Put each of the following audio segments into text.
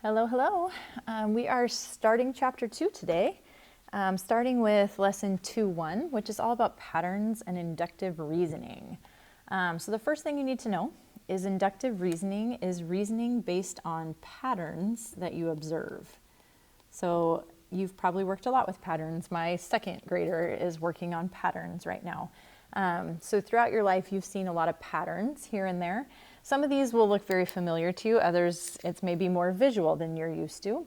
Hello, hello. We are starting chapter 2 today, starting with lesson 2.1, which is all about patterns and inductive reasoning. So the first thing you need to know is inductive reasoning is reasoning based on patterns that you observe. So you've probably worked a lot with patterns. My second grader is working on patterns right now. So throughout your life, you've seen a lot of patterns here and there. Some of these will look very familiar to you. Others, it's maybe more visual than you're used to.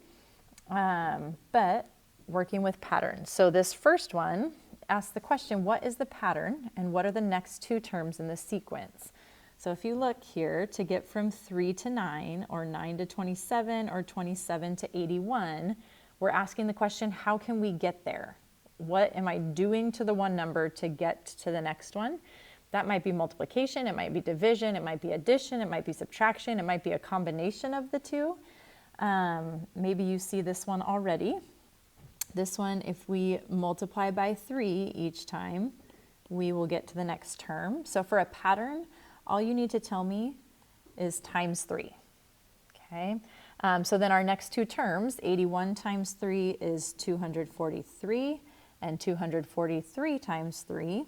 But working with patterns. So this first one asks the question, what is the pattern and what are the next two terms in the sequence? So if you look here, to get from 3 to 9, or 9 to 27, or 27 to 81, we're asking the question, how can we get there? What am I doing to the one number to get to the next one? That might be multiplication, it might be division, it might be addition, it might be subtraction, it might be a combination of the two. Maybe you see this one already. This one, if we multiply by 3 each time, we will get to the next term. So for a pattern, all you need to tell me is times 3. Okay. So then our next two terms, 81 times 3 is 243, and 243 times 3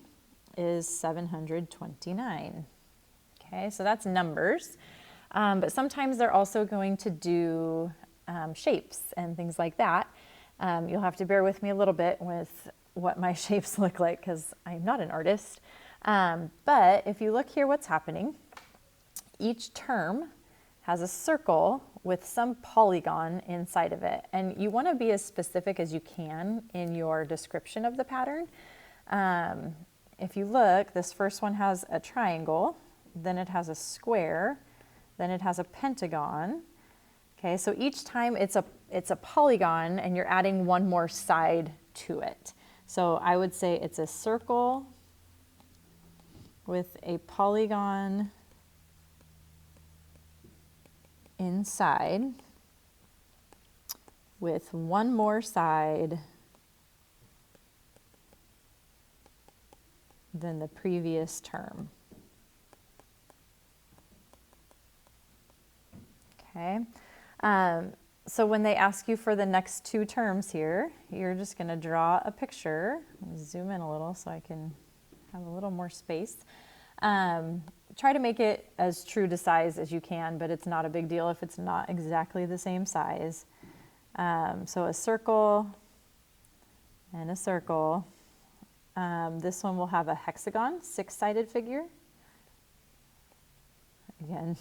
is 729. Okay, so that's numbers. But sometimes they're also going to do shapes and things like that. You'll have to bear with me a little bit with what my shapes look like because I'm not an artist. But if you look here, what's happening, each term has a circle with some polygon inside of it. And you want to be as specific as you can in your description of the pattern. If you look, this first one has a triangle, then it has a square, then it has a pentagon. Okay, so each time it's a polygon and you're adding one more side to it. So I would say it's a circle with a polygon inside with one more side than the previous term. Okay, so when they ask you for the next two terms here, you're just going to draw a picture. Let me zoom in a little so I can have a little more space. Try to make it as true to size as you can, but it's not a big deal if it's not exactly the same size. So a circle and a circle. This one will have a hexagon, 6-sided figure. Again,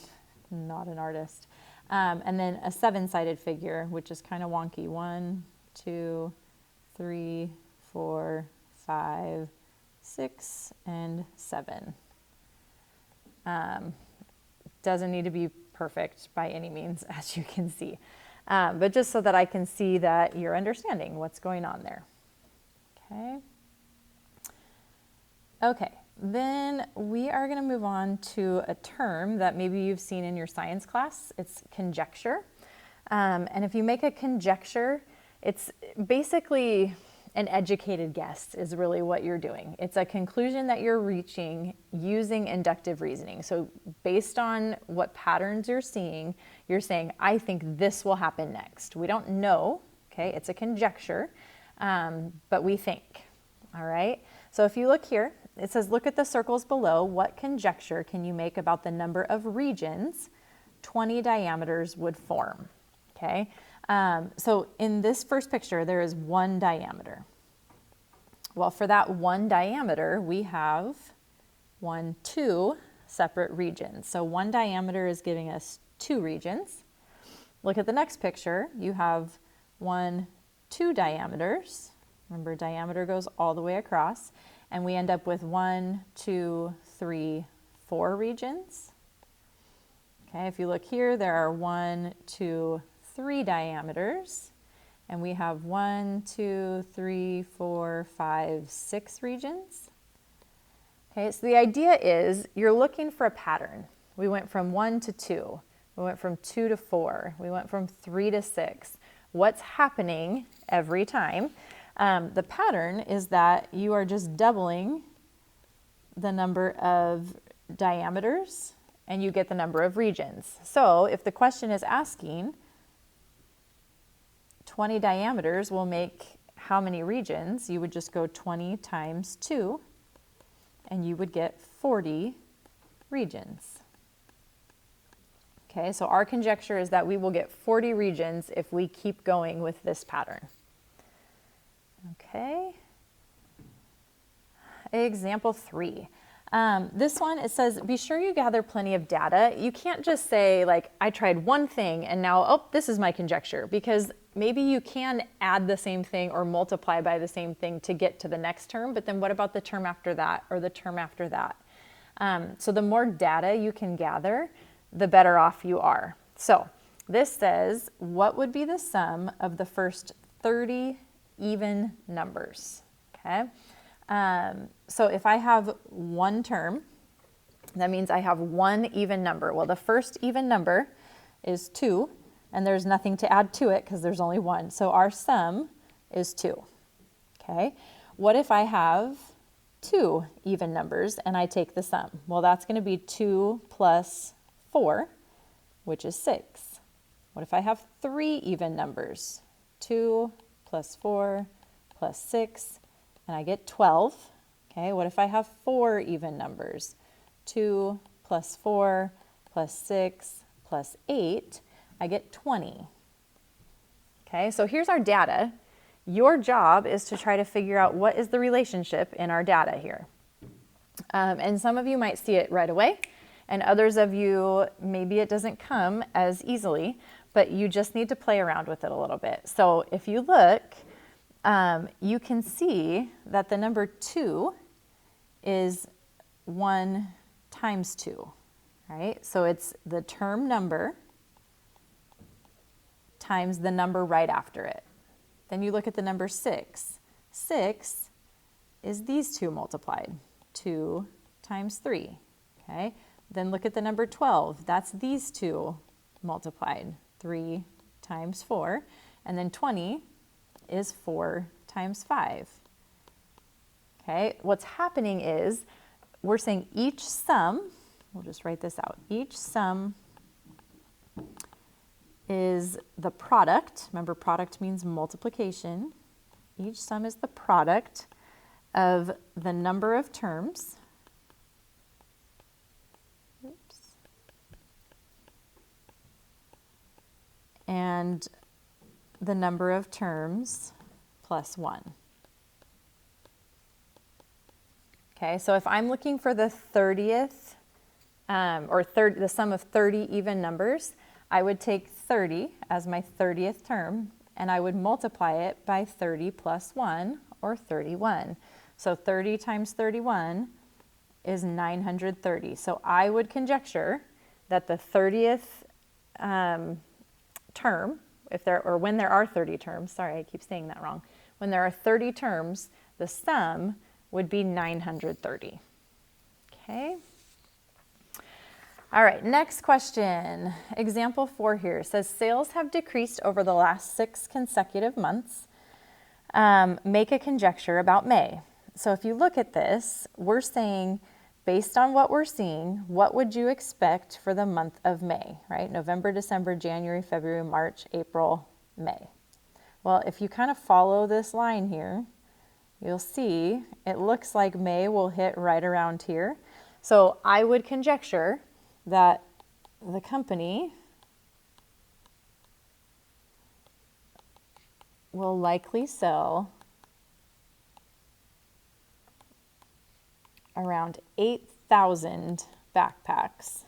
not an artist. And then a 7-sided figure, which is kind of wonky. 1, 2, 3, 4, 5, 6, and 7. Doesn't need to be perfect by any means, as you can see. But just so that I can see that you're understanding what's going on there. Okay. Okay, then we are going to move on to a term that maybe you've seen in your science class. It's conjecture. And if you make a conjecture, it's basically an educated guess is really what you're doing. It's a conclusion that you're reaching using inductive reasoning. So based on what patterns you're seeing, you're saying, I think this will happen next. We don't know, okay? It's a conjecture, but we think, all right? So if you look here, it says, look at the circles below. What conjecture can you make about the number of regions 20 diameters would form? Okay, so in this first picture, there is one diameter. Well, for that one diameter, we have 2 separate regions. So one diameter is giving us 2 regions. Look at the next picture. You have 2 diameters. Remember, diameter goes all the way across. And we end up with 1, 2, 3, 4 regions. Okay, if you look here, there are 1, 2, 3 diameters. And we have 1, 2, 3, 4, 5, 6 regions. Okay, so the idea is you're looking for a pattern. We went from 1 to 2. We went from 2 to 4. We went from 3 to 6. What's happening every time? The pattern is that you are just doubling the number of diameters and you get the number of regions. So if the question is asking, 20 diameters will make how many regions? You would just go 20 times 2, and you would get 40 regions. Okay, so our conjecture is that we will get 40 regions if we keep going with this pattern. Okay. Example 3. This one, it says, be sure you gather plenty of data. You can't just say, like, I tried one thing and now, oh, this is my conjecture, because maybe you can add the same thing or multiply by the same thing to get to the next term, but then what about the term after that or the term after that? So the more data you can gather, the better off you are. So this says, what would be the sum of the first 30 even numbers? Okay. So if I have one term, that means I have one even number. Well, the first even number is 2, and there's nothing to add to it because there's only one. So our sum is 2. Okay. What if I have 2 even numbers and I take the sum? Well, that's going to be 2 plus 4, which is 6. What if I have 3 even numbers? 2 plus 4 plus 6, and I get 12. Okay, what if I have 4 even numbers? 2 plus 4 plus 6 plus 8, I get 20. Okay, so here's our data. Your job is to try to figure out what is the relationship in our data here. And some of you might see it right away, and others of you, maybe it doesn't come as easily, but you just need to play around with it a little bit. So if you look, you can see that the number 2 is 1 times 2, right? So it's the term number times the number right after it. Then you look at the number 6. 6 is these two multiplied, 2 times 3, okay? Then look at the number 12. That's these two multiplied, 3 times 4. And then 20 is 4 times 5. Okay, what's happening is we're saying each sum, we'll just write this out, each sum is the product. Remember, product means multiplication. Each sum is the product of the number of terms. Oops. And the number of terms plus 1. Okay, so if I'm looking for the 30th, the sum of 30 even numbers, I would take 30 as my 30th term, and I would multiply it by 30 plus 1, or 31. So 30 times 31 is 930. So I would conjecture that the 30th term, when there are 30 terms, sorry, I keep saying that wrong. When there are 30 terms, the sum would be 930. Okay. All right, next question. Example 4 here says sales have decreased over the last 6 consecutive months. Make a conjecture about May. So if you look at this, we're saying, based on what we're seeing, what would you expect for the month of May, right? November, December, January, February, March, April, May. Well, if you kind of follow this line here, you'll see it looks like May will hit right around here. So I would conjecture that the company will likely sell around 8,000 backpacks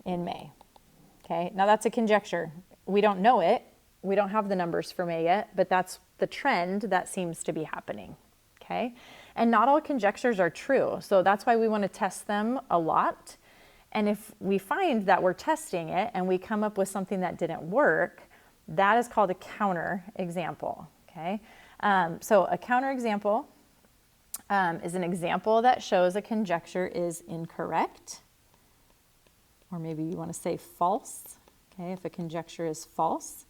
in May. Okay, now that's a conjecture. We don't know it. We don't have the numbers for May yet, but that's the trend that seems to be happening. Okay, and not all conjectures are true, so that's why we want to test them a lot. And if we find that we're testing it and we come up with something that didn't work, that is called a counter example. Okay, so a counter example is an example that shows a conjecture is incorrect, or maybe you want to say false. Okay, if a conjecture is false.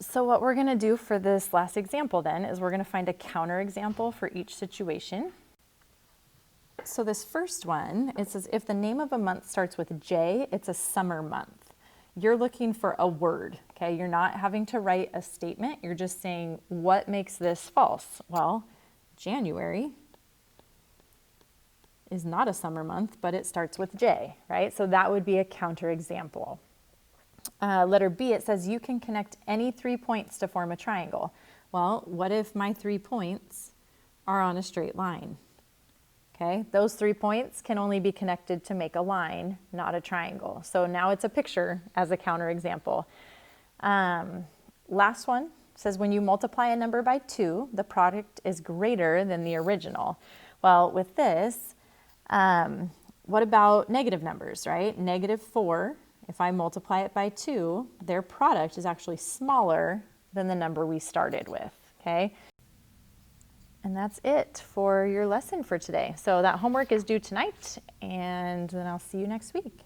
So what we're going to do for this last example then is we're going to find a counterexample for each situation. So this first one, it says if the name of a month starts with J, it's a summer month. You're looking for a word, okay? You're not having to write a statement. You're just saying, what makes this false? Well, January is not a summer month, but it starts with J, right? So that would be a counterexample. Letter B, it says you can connect any 3 points to form a triangle. Well, what if my 3 points are on a straight line? Okay, those 3 points can only be connected to make a line, not a triangle. So now it's a picture as a counterexample. Last one says when you multiply a number by 2, the product is greater than the original. Well, with this, what about negative numbers, right? -4, if I multiply it by 2, their product is actually smaller than the number we started with, okay? And that's it for your lesson for today. So that homework is due tonight, and then I'll see you next week.